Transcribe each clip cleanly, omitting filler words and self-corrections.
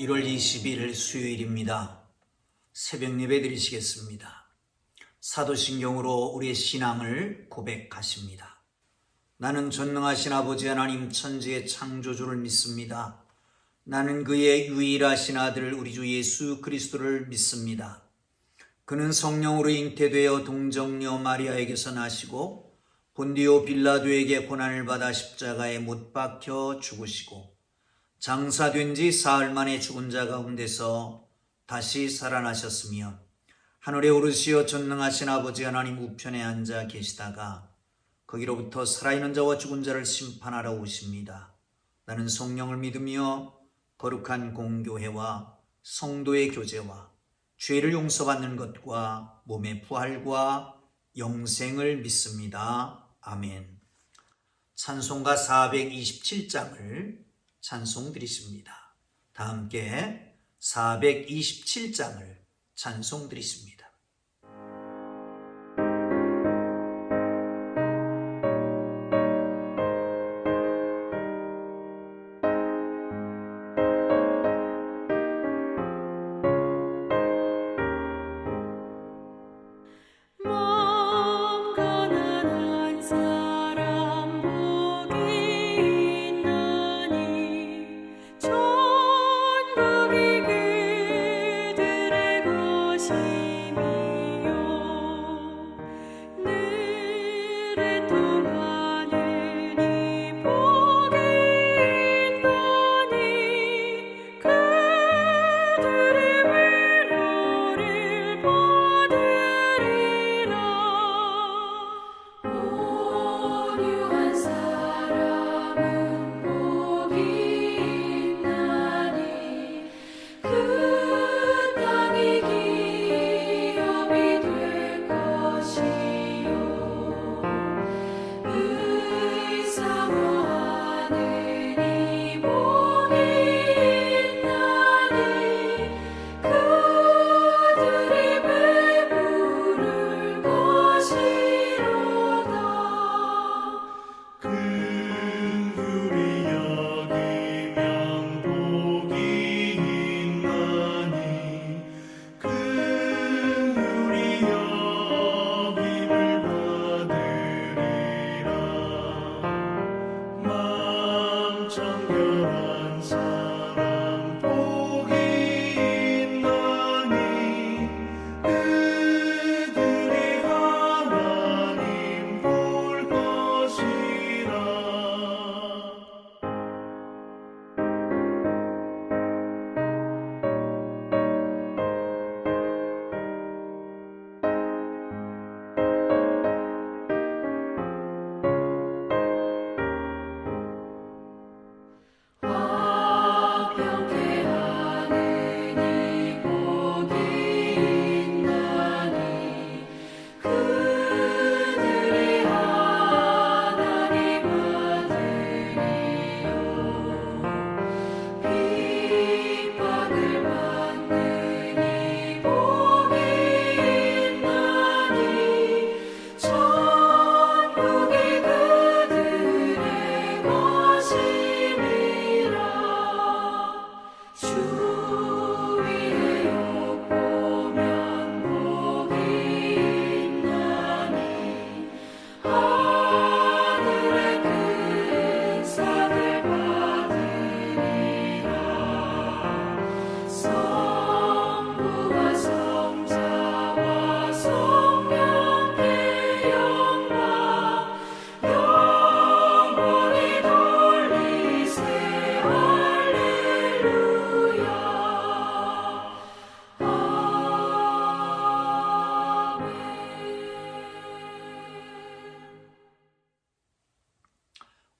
1월 20일 수요일입니다. 새벽 예배 드리시겠습니다. 사도신경으로 우리의 신앙을 고백하십니다. 나는 전능하신 아버지 하나님 천지의 창조주를 믿습니다. 나는 그의 유일하신 아들 우리 주 예수 그리스도를 믿습니다. 그는 성령으로 잉태되어 동정녀 마리아에게서 나시고 본디오 빌라도에게 고난을 받아 십자가에 못 박혀 죽으시고 장사된 지 사흘 만에 죽은 자 가운데서 다시 살아나셨으며 하늘에 오르시어 전능하신 아버지 하나님 우편에 앉아 계시다가 거기로부터 살아있는 자와 죽은 자를 심판하러 오십니다. 나는 성령을 믿으며 거룩한 공교회와 성도의 교제와 죄를 용서받는 것과 몸의 부활과 영생을 믿습니다. 아멘. 찬송가 427장을 찬송 드리십니다. 다 함께 427장을 찬송 드리십니다.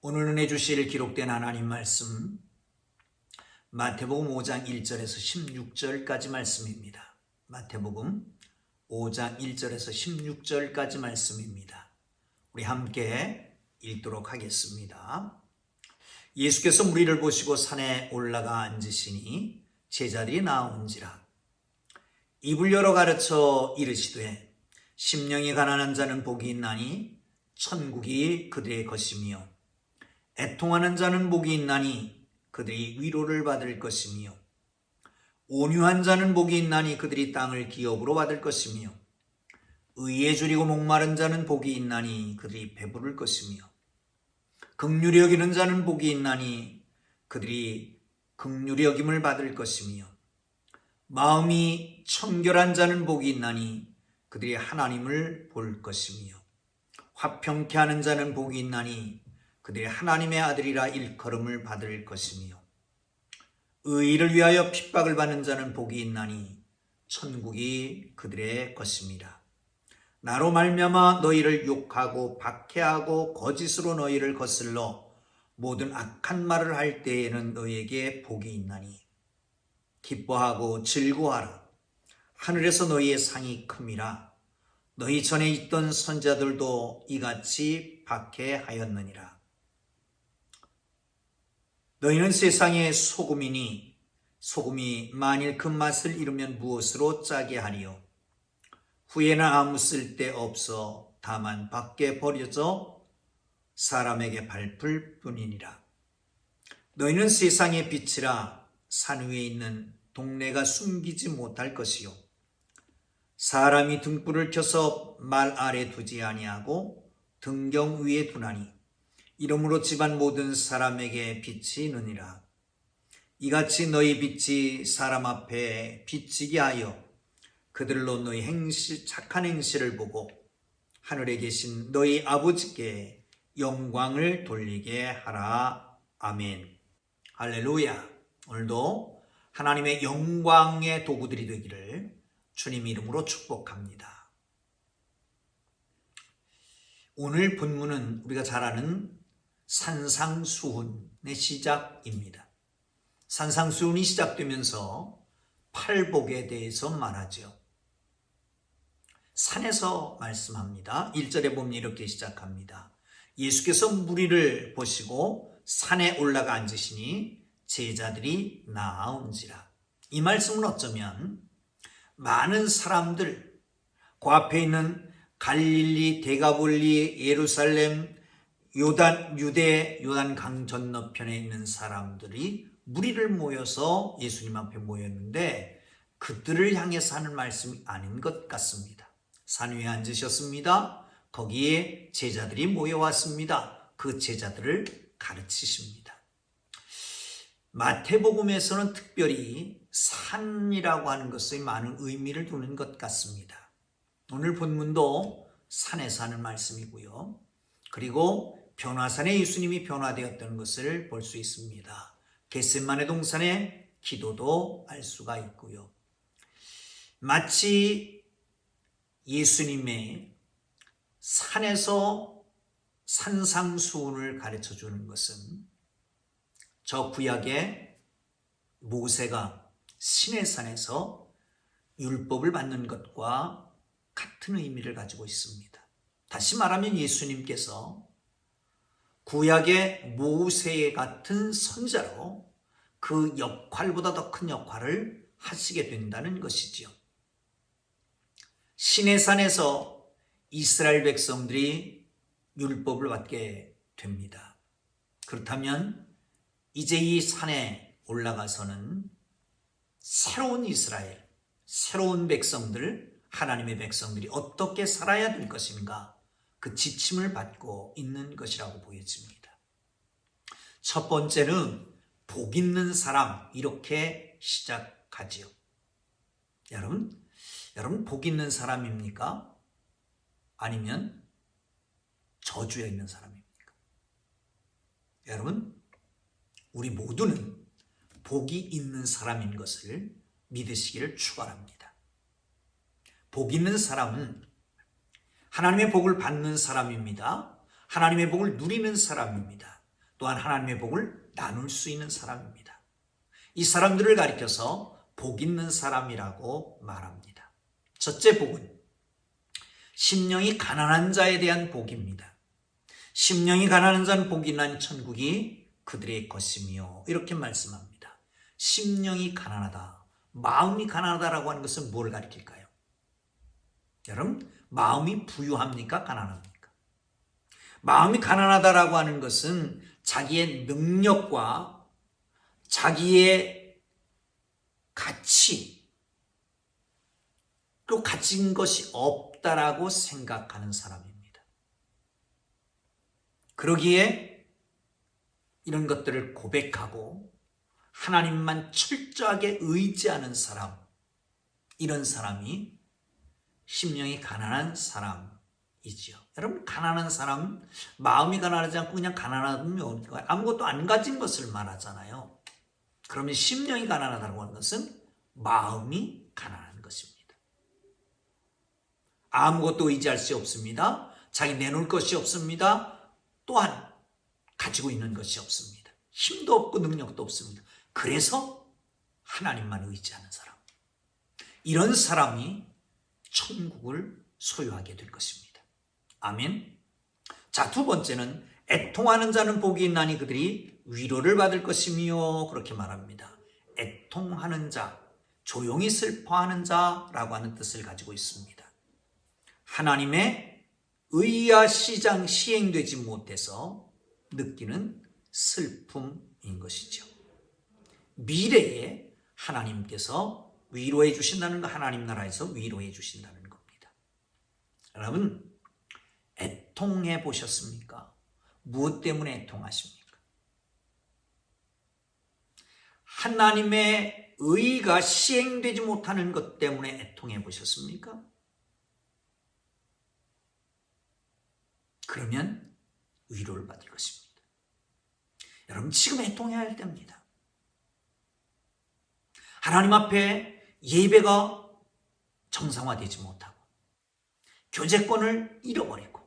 오늘 은혜 주실 기록된 하나님 말씀 마태복음 5장 1절에서 16절까지 말씀입니다. 마태복음 5장 1절에서 16절까지 말씀입니다. 우리 함께 읽도록 하겠습니다. 예수께서 무리를 보시고 산에 올라가 앉으시니 제자들이 나온지라 입을 열어 가르쳐 이르시되 심령이 가난한 자는 복이 있나니 천국이 그들의 것이며 애통하는 자는 복이 있나니 그들이 위로를 받을 것이며 온유한 자는 복이 있나니 그들이 땅을 기업으로 받을 것이며 의에 줄이고 목마른 자는 복이 있나니 그들이 배부를 것이며 긍휼히 여기는 자는 복이 있나니 그들이 긍휼히 여김을 받을 것이며 마음이 청결한 자는 복이 있나니 그들이 하나님을 볼 것이며 화평케 하는 자는 복이 있나니 그들이 하나님의 아들이라 일컬음을 받을 것이며 의를 위하여 핍박을 받는 자는 복이 있나니 천국이 그들의 것입니다. 나로 말미암아 너희를 욕하고 박해하고 거짓으로 너희를 거슬러 모든 악한 말을 할 때에는 너희에게 복이 있나니 기뻐하고 즐거워하라. 하늘에서 너희의 상이 큼이라. 너희 전에 있던 선자들도 이같이 박해하였느니라. 너희는 세상의 소금이니 소금이 만일 그 맛을 잃으면 무엇으로 짜게 하리요? 후에는 아무 쓸데 없어 다만 밖에 버려져 사람에게 밟힐 뿐이니라. 너희는 세상의 빛이라. 산 위에 있는 동네가 숨기지 못할 것이요 사람이 등불을 켜서 말 아래 두지 아니하고 등경 위에 두나니 이러므로 집안 모든 사람에게 빛이 있느니라. 이같이 너희 빛이 사람 앞에 비치게 하여 그들로 너희 착한 행실을 보고 하늘에 계신 너희 아버지께 영광을 돌리게 하라. 아멘. 할렐루야. 오늘도 하나님의 영광의 도구들이 되기를 주님 이름으로 축복합니다. 오늘 본문은 우리가 잘 아는 산상수훈의 시작입니다. 산상수훈이 시작되면서 팔복에 대해서 말하죠. 산에서 말씀합니다. 1절에 보면 이렇게 시작합니다. 예수께서 무리를 보시고 산에 올라가 앉으시니 제자들이 나아온지라. 이 말씀은 어쩌면 많은 사람들, 그 앞에 있는 갈릴리, 데가볼리, 예루살렘, 유대, 요단강 건너편에 있는 사람들이 무리를 모여서 예수님 앞에 모였는데 그들을 향해서 하는 말씀이 아닌 것 같습니다. 산 위에 앉으셨습니다. 거기에 제자들이 모여왔습니다. 그 제자들을 가르치십니다. 마태복음에서는 특별히 산이라고 하는 것에 많은 의미를 두는 것 같습니다. 오늘 본문도 산에서 하는 말씀이고요. 그리고 변화산에 예수님이 변화되었던 것을 볼 수 있습니다. 겟세마네 동산의 기도도 알 수가 있고요. 마치 예수님의 산에서 산상수훈을 가르쳐 주는 것은 저 구약의 모세가 시내산에서 율법을 받는 것과 같은 의미를 가지고 있습니다. 다시 말하면 예수님께서 구약의 모세 같은 선자로 그 역할보다 더 큰 역할을 하시게 된다는 것이지요. 시내산에서 이스라엘 백성들이 율법을 받게 됩니다. 그렇다면 이제 이 산에 올라가서는 새로운 이스라엘, 새로운 백성들, 하나님의 백성들이 어떻게 살아야 될 것인가, 그 지침을 받고 있는 것이라고 보여집니다. 첫 번째는 복 있는 사람, 이렇게 시작하지요. 여러분 복 있는 사람입니까? 아니면 저주에 있는 사람입니까? 여러분, 우리 모두는 복이 있는 사람인 것을 믿으시기를 축원합니다. 복 있는 사람은 하나님의 복을 받는 사람입니다. 하나님의 복을 누리는 사람입니다. 또한 하나님의 복을 나눌 수 있는 사람입니다. 이 사람들을 가리켜서 복 있는 사람이라고 말합니다. 첫째 복은 심령이 가난한 자에 대한 복입니다. 심령이 가난한 자는 복이 있나니 천국이 그들의 것이며, 이렇게 말씀합니다. 심령이 가난하다, 마음이 가난하다라고 하는 것은 뭘 가리킬까요? 여러분, 마음이 부유합니까? 가난합니까? 마음이 가난하다라고 하는 것은 자기의 능력과 자기의 가치, 또 가진 것이 없다라고 생각하는 사람입니다. 그러기에 이런 것들을 고백하고 하나님만 철저하게 의지하는 사람, 이런 사람이 심령이 가난한 사람이지요. 여러분, 가난한 사람, 마음이 가난하지 않고 그냥 가난하면 아무것도 안 가진 것을 말하잖아요. 그러면 심령이 가난하다고 하는 것은 마음이 가난한 것입니다. 아무것도 의지할 수 없습니다. 자기 내놓을 것이 없습니다. 또한 가지고 있는 것이 없습니다. 힘도 없고 능력도 없습니다. 그래서 하나님만 의지하는 사람, 이런 사람이 천국을 소유하게 될 것입니다. 아멘. 자, 두 번째는 애통하는 자는 복이 있나니 그들이 위로를 받을 것이며, 그렇게 말합니다. 애통하는 자, 조용히 슬퍼하는 자라고 하는 뜻을 가지고 있습니다. 하나님의 의야 시장 시행되지 못해서 느끼는 슬픔인 것이죠. 미래에 하나님께서 위로해 주신다는 거, 하나님 나라에서 위로해 주신다는 겁니다. 여러분, 애통해 보셨습니까? 무엇 때문에 애통하십니까? 하나님의 의가 시행되지 못하는 것 때문에 애통해 보셨습니까? 그러면 위로를 받을 것입니다. 여러분, 지금 애통해야 할 때입니다. 하나님 앞에 예배가 정상화되지 못하고 교제권을 잃어버리고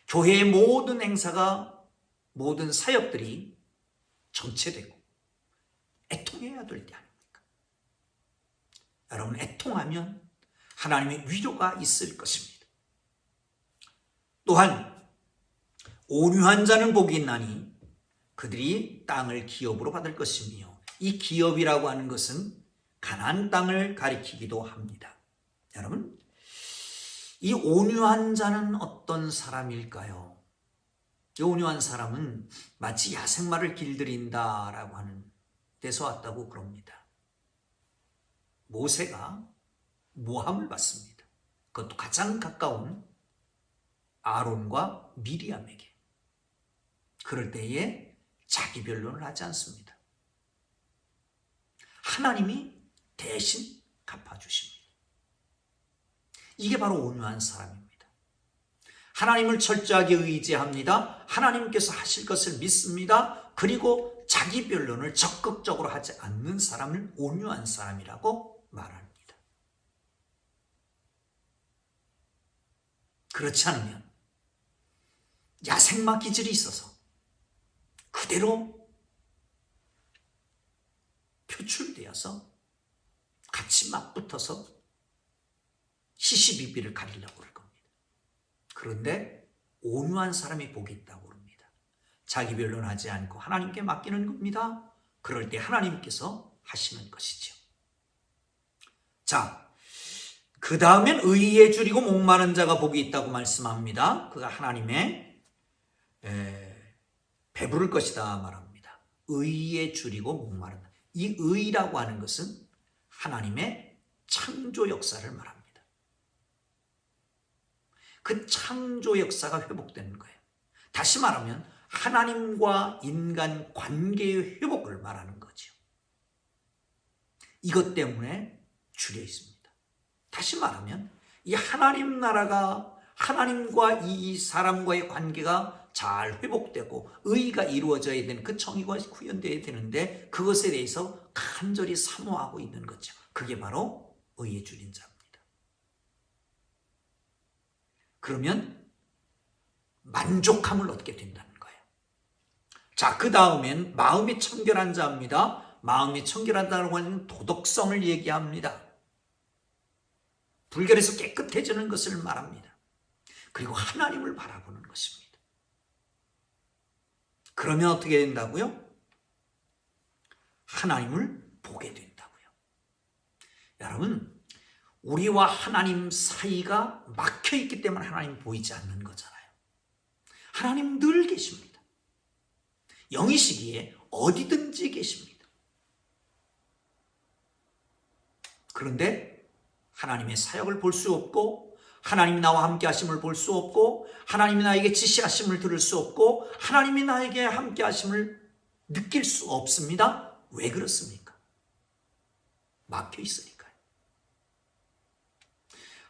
교회의 모든 행사가, 모든 사역들이 정체되고 애통해야 될 때 아닙니까? 여러분, 애통하면 하나님의 위로가 있을 것입니다. 또한 온유한 자는 복이 있나니 그들이 땅을 기업으로 받을 것이며, 이 기업이라고 하는 것은 가나안 땅을 가리키기도 합니다. 여러분, 이 온유한 자는 어떤 사람일까요? 이 온유한 사람은 마치 야생마를 길들인다라고 하는 데서 왔다고 그럽니다. 모세가 모함을 받습니다. 그것도 가장 가까운 아론과 미리암에게. 그럴 때에 자기 변론을 하지 않습니다. 하나님이 대신 갚아주십니다. 이게 바로 온유한 사람입니다. 하나님을 철저하게 의지합니다. 하나님께서 하실 것을 믿습니다. 그리고 자기 변론을 적극적으로 하지 않는 사람을 온유한 사람이라고 말합니다. 그렇지 않으면 야생마 기질이 있어서 그대로 표출되어서 같이 맞붙어서 시시비비를 가리려고 그럴 겁니다. 그런데 온유한 사람이 복이 있다고 그럽니다. 자기 변론하지 않고 하나님께 맡기는 겁니다. 그럴 때 하나님께서 하시는 것이죠. 자, 그 다음엔 의에 줄이고 목마른 자가 복이 있다고 말씀합니다. 그가 하나님의 배부를 것이다 말합니다. 의에 줄이고 목마른다. 이 의라고 하는 것은 하나님의 창조 역사를 말합니다. 그 창조 역사가 회복되는 거예요. 다시 말하면 하나님과 인간 관계의 회복을 말하는 거죠. 이것 때문에 줄여 있습니다. 다시 말하면 이 하나님 나라가, 하나님과 이 사람과의 관계가 잘 회복되고 의가 이루어져야 되는, 그 정의가 구현되어야 되는데 그것에 대해서 간절히 사모하고 있는 거죠. 그게 바로 의에 줄인 자입니다. 그러면 만족함을 얻게 된다는 거예요. 자, 그 다음엔 마음이 청결한 자입니다. 마음이 청결하다고 하는 도덕성을 얘기합니다. 불결에서 깨끗해지는 것을 말합니다. 그리고 하나님을 바라보는 것입니다. 그러면 어떻게 된다고요? 하나님을 보게 된다고요. 여러분, 우리와 하나님 사이가 막혀있기 때문에 하나님 보이지 않는 거잖아요. 하나님 늘 계십니다. 영이시기에 어디든지 계십니다. 그런데 하나님의 사역을 볼 수 없고, 하나님이 나와 함께 하심을 볼 수 없고, 하나님이 나에게 지시하심을 들을 수 없고, 하나님이 나에게 함께 하심을 느낄 수 없습니다. 왜 그렇습니까? 막혀 있으니까요.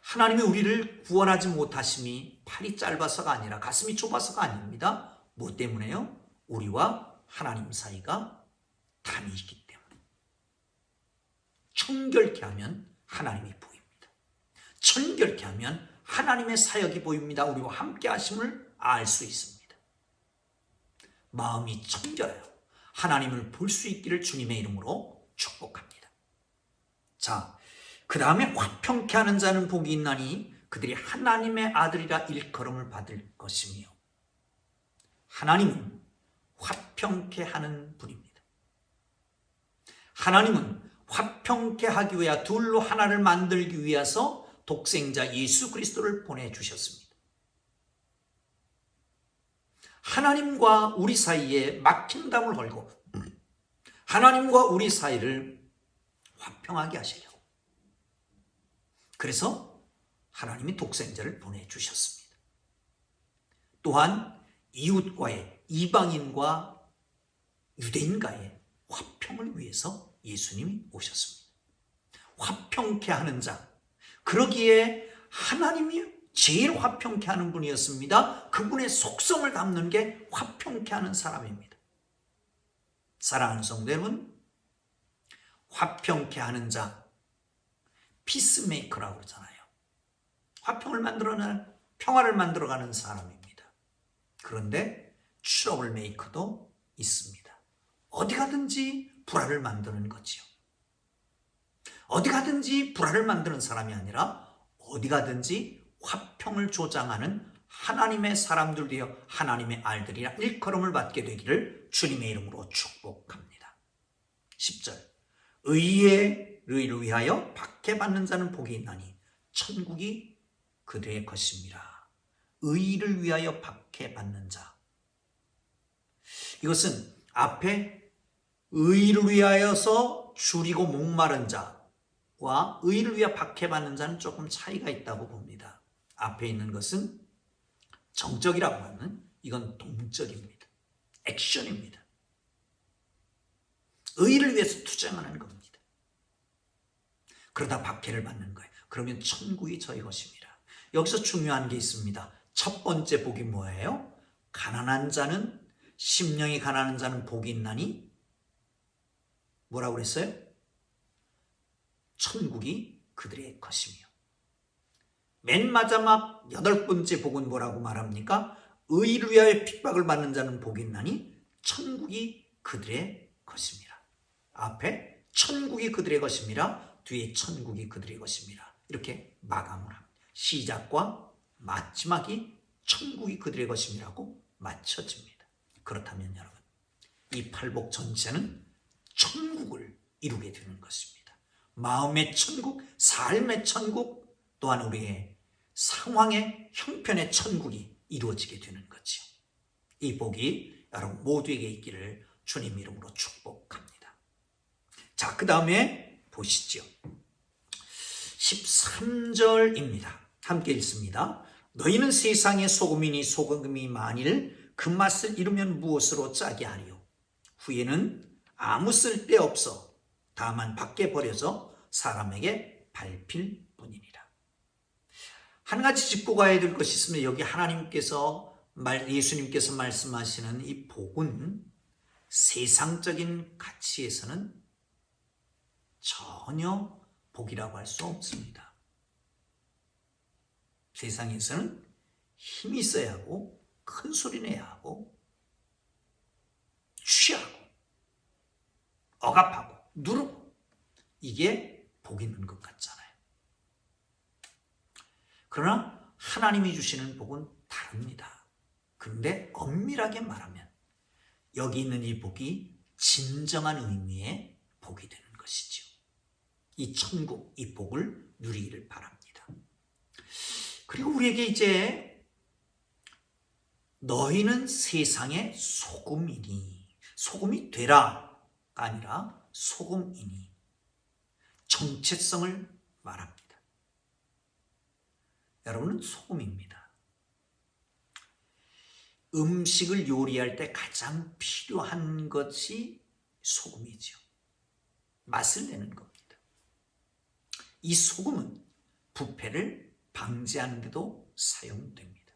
하나님이 우리를 구원하지 못하심이 팔이 짧아서가 아니라 가슴이 좁아서가 아닙니다. 뭐 때문에요? 우리와 하나님 사이가 담이 있기 때문에. 청결케 하면 하나님이 보입니다. 청결케 하면 하나님의 사역이 보입니다. 우리와 함께 하심을 알 수 있습니다. 마음이 청결해요. 하나님을 볼 수 있기를 주님의 이름으로 축복합니다. 자, 그 다음에 화평케 하는 자는 복이 있나니 그들이 하나님의 아들이라 일컬음을 받을 것이며. 하나님은 화평케 하는 분입니다. 하나님은 화평케 하기 위해 둘로 하나를 만들기 위해서 독생자 예수 그리스도를 보내주셨습니다. 하나님과 우리 사이에 막힌 담을 걸고 하나님과 우리 사이를 화평하게 하시려고. 그래서 하나님이 독생자를 보내주셨습니다. 또한 이웃과의, 이방인과 유대인과의 화평을 위해서 예수님이 오셨습니다. 화평케 하는 자, 그러기에 하나님이 제일 화평케 하는 분이었습니다. 그분의 속성을 담는 게 화평케 하는 사람입니다. 사랑하는 성도 여러분, 화평케 하는 자, 피스메이커라고 그러잖아요. 화평을 만들어내는, 평화를 만들어가는 사람입니다. 그런데 트러블 메이커도 있습니다. 어디 가든지 불화를 만드는 거지요. 어디 가든지 불화를 만드는 사람이 아니라 어디 가든지 화평을 조장하는 하나님의 사람들 되어 하나님의 알들이라 일컬음을 받게 되기를 주님의 이름으로 축복합니다. 10절, 의를 위하여 박해받는 자는 복이 있나니 천국이 그들의 것입니다. 의를 위하여 박해받는 자, 이것은 앞에 의를 위하여서 줄이고 목마른 자와 의를 위하여 박해받는 자는 조금 차이가 있다고 봅니다. 앞에 있는 것은 정적이라고 하는, 이건 동적입니다. 액션입니다. 의를 위해서 투쟁하는 겁니다. 그러다 박해를 받는 거예요. 그러면 천국이 저희 것입니다. 여기서 중요한 게 있습니다. 첫 번째 복이 뭐예요? 가난한 자는, 심령이 가난한 자는 복이 있나니 뭐라고 그랬어요? 천국이 그들의 것이며. 맨 마지막 8번째 복은 뭐라고 말합니까? 의를 위하여 핍박을 받는 자는 복이 있나니 천국이 그들의 것입니다. 앞에 천국이 그들의 것입니다. 뒤에 천국이 그들의 것입니다. 이렇게 마감을 합니다. 시작과 마지막이 천국이 그들의 것임이라고 맞춰집니다. 그렇다면 여러분, 이 팔복 전체는 천국을 이루게 되는 것입니다. 마음의 천국, 삶의 천국, 또한 우리의 상황의 형편의 천국이 이루어지게 되는 거죠. 이 복이 여러분 모두에게 있기를 주님 이름으로 축복합니다. 자, 그 다음에 보시죠. 13절입니다. 함께 읽습니다. 너희는 세상의 소금이니 소금이 만일 그 맛을 잃으면 무엇으로 짜게 하리요? 후에는 아무 쓸데 없어 다만 밖에 버려져 사람에게 밟힐 뿐이니라. 한 가지 짚고 가야 될 것이 있으면, 여기 예수님께서 말씀하시는 이 복은 세상적인 가치에서는 전혀 복이라고 할 수 없습니다. 세상에서는 힘이 있어야 하고, 큰 소리 내야 하고, 취하고, 억압하고, 누르고, 이게 복 있는 것 같잖아요. 그러나 하나님이 주시는 복은 다릅니다. 그런데 엄밀하게 말하면 여기 있는 이 복이 진정한 의미의 복이 되는 것이죠. 이 천국, 이 복을 누리기를 바랍니다. 그리고 우리에게 이제 너희는 세상의 소금이니, 소금이 되라가 아니라 소금이니, 정체성을 말합니다. 여러분은 소금입니다. 음식을 요리할 때 가장 필요한 것이 소금이죠. 맛을 내는 겁니다. 이 소금은 부패를 방지하는 데도 사용됩니다.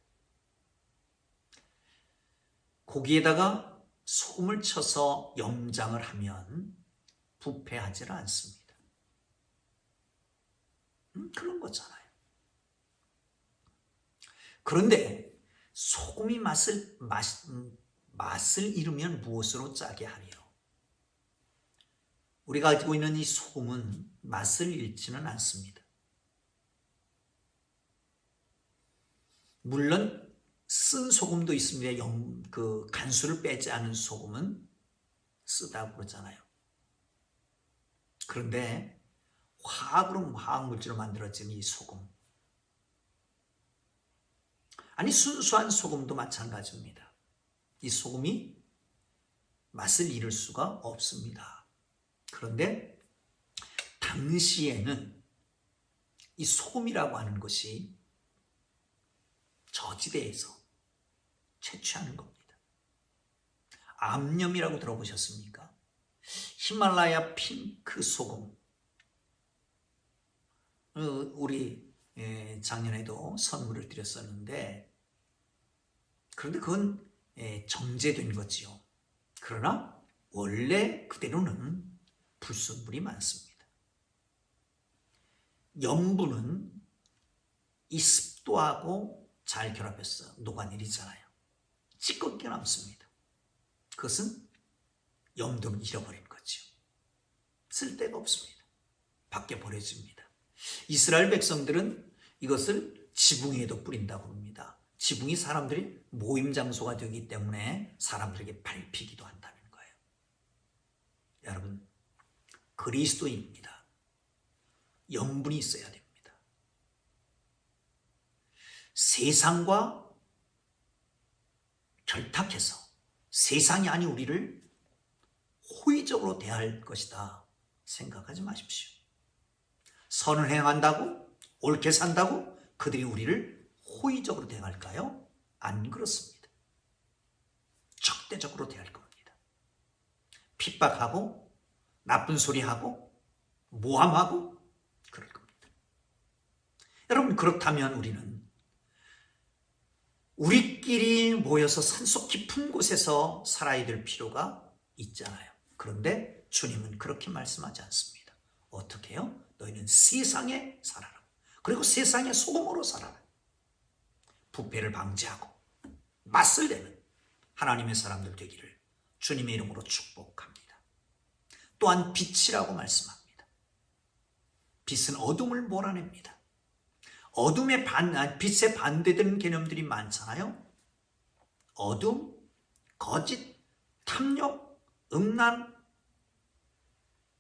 고기에다가 소금을 쳐서 염장을 하면 부패하지 않습니다. 그런 거잖아요. 그런데 소금이 맛을 잃으면 무엇으로 짜게 하리요? 우리가 가지고 있는 이 소금은 맛을 잃지는 않습니다. 물론 쓴 소금도 있습니다. 간수를 빼지 않은 소금은 쓰다고 그러잖아요. 그런데 화학물질로 만들어진 이 소금, 아니 순수한 소금도 마찬가지입니다. 이 소금이 맛을 잃을 수가 없습니다. 그런데 당시에는 이 소금이라고 하는 것이 저지대에서 채취하는 겁니다. 암염이라고 들어보셨습니까? 히말라야 핑크 소금. 우리 작년에도 선물을 드렸었는데, 그런데 그건 정제된 거지요. 그러나 원래 그대로는 불순물이 많습니다. 염분은 이 습도하고 잘 결합해서 녹아내리잖아요. 찌꺼기가 남습니다. 그것은 염도를 잃어버린 거죠. 쓸데가 없습니다. 밖에 버려집니다. 이스라엘 백성들은 이것을 지붕에도 뿌린다고 합니다. 지붕이 사람들이 모임 장소가 되기 때문에 사람들에게 밟히기도 한다는 거예요. 여러분, 그리스도인입니다. 염분이 있어야 됩니다. 세상과 결탁해서 세상이 아닌 우리를 호의적으로 대할 것이다 생각하지 마십시오. 선을 행한다고, 옳게 산다고 그들이 우리를 호의적으로 대할까요? 안 그렇습니다. 적대적으로 대할 겁니다. 핍박하고 나쁜 소리하고 모함하고 그럴 겁니다. 여러분, 그렇다면 우리는 우리끼리 모여서 산속 깊은 곳에서 살아야 될 필요가 있잖아요. 그런데 주님은 그렇게 말씀하지 않습니다. 어떻게 해요? 너희는 세상에 살아라. 그리고 세상의 소금으로 살아라. 부패를 방지하고 맛을 내는 하나님의 사람들 되기를 주님의 이름으로 축복합니다. 또한 빛이라고 말씀합니다. 빛은 어둠을 몰아냅니다. 빛에 반대되는 개념들이 많잖아요. 어둠, 거짓, 탐욕, 음란,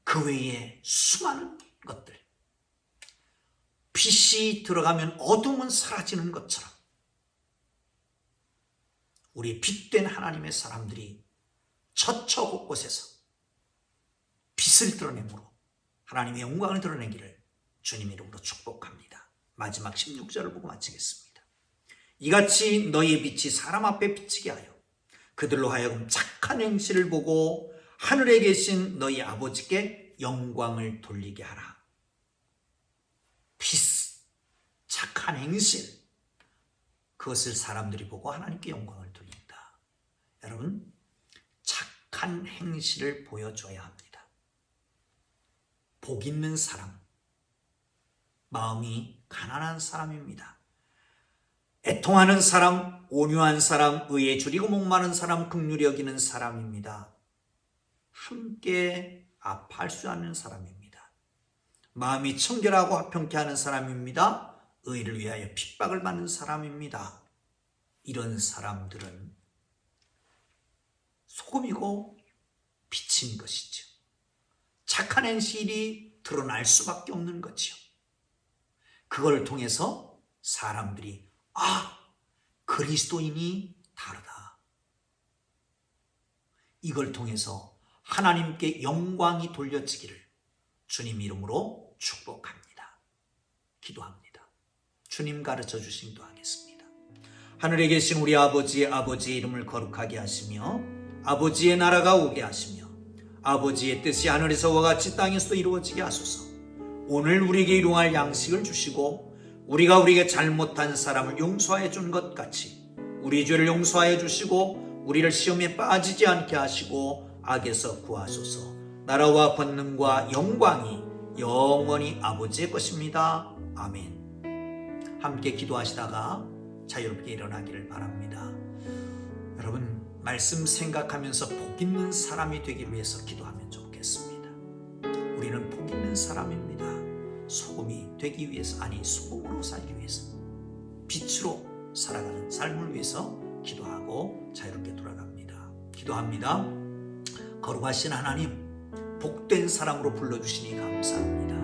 그 외에 수많은 것들. 빛이 들어가면 어둠은 사라지는 것처럼 우리 빛된 하나님의 사람들이 처처 곳곳에서 빛을 드러내므로 하나님의 영광을 드러내기를 주님의 이름으로 축복합니다. 마지막 16절을 보고 마치겠습니다. 이같이 너희의 빛이 사람 앞에 비치게 하여 그들로 하여금 착한 행실을 보고 하늘에 계신 너희 아버지께 영광을 돌리게 하라. 빛, 착한 행실, 그것을 사람들이 보고 하나님께 영광을 돌린다. 여러분, 착한 행실을 보여줘야 합니다. 복 있는 사람, 마음이 가난한 사람입니다. 애통하는 사람, 온유한 사람, 의에 줄이고 목마른 사람, 긍휼히 여기는 사람입니다. 함께 아파할 수 없는 사람입니다. 마음이 청결하고 화평케 하는 사람입니다. 의를 위하여 핍박을 받는 사람입니다. 이런 사람들은 소금이고 빛인 것이죠. 착한 행실이 드러날 수밖에 없는 거죠. 그걸 통해서 사람들이 그리스도인이 다르다. 이걸 통해서 하나님께 영광이 돌려지기를 주님 이름으로 축복합니다. 기도합니다. 주님 가르쳐 주신 기도하겠습니다. 하늘에 계신 우리 아버지의 이름을 거룩하게 하시며 아버지의 나라가 오게 하시며 아버지의 뜻이 하늘에서와 같이 땅에서도 이루어지게 하소서. 오늘 우리에게 일용할 양식을 주시고 우리가 우리에게 잘못한 사람을 용서해 준 것 같이 우리 죄를 용서하여 주시고 우리를 시험에 빠지지 않게 하시고 악에서 구하소서. 나라와 권능과 영광이 영원히 아버지의 것입니다. 아멘. 함께 기도하시다가 자유롭게 일어나기를 바랍니다. 여러분, 말씀 생각하면서 복 있는 사람이 되기 위해서 기도하면 좋겠습니다. 우리는 복 있는 사람입니다. 소금이 되기 위해서, 아니 소금으로 살기 위해서, 빛으로 살아가는 삶을 위해서 기도하고 자유롭게 돌아갑니다. 기도합니다. 거룩하신 하나님, 복된 사람으로 불러주시니 감사합니다.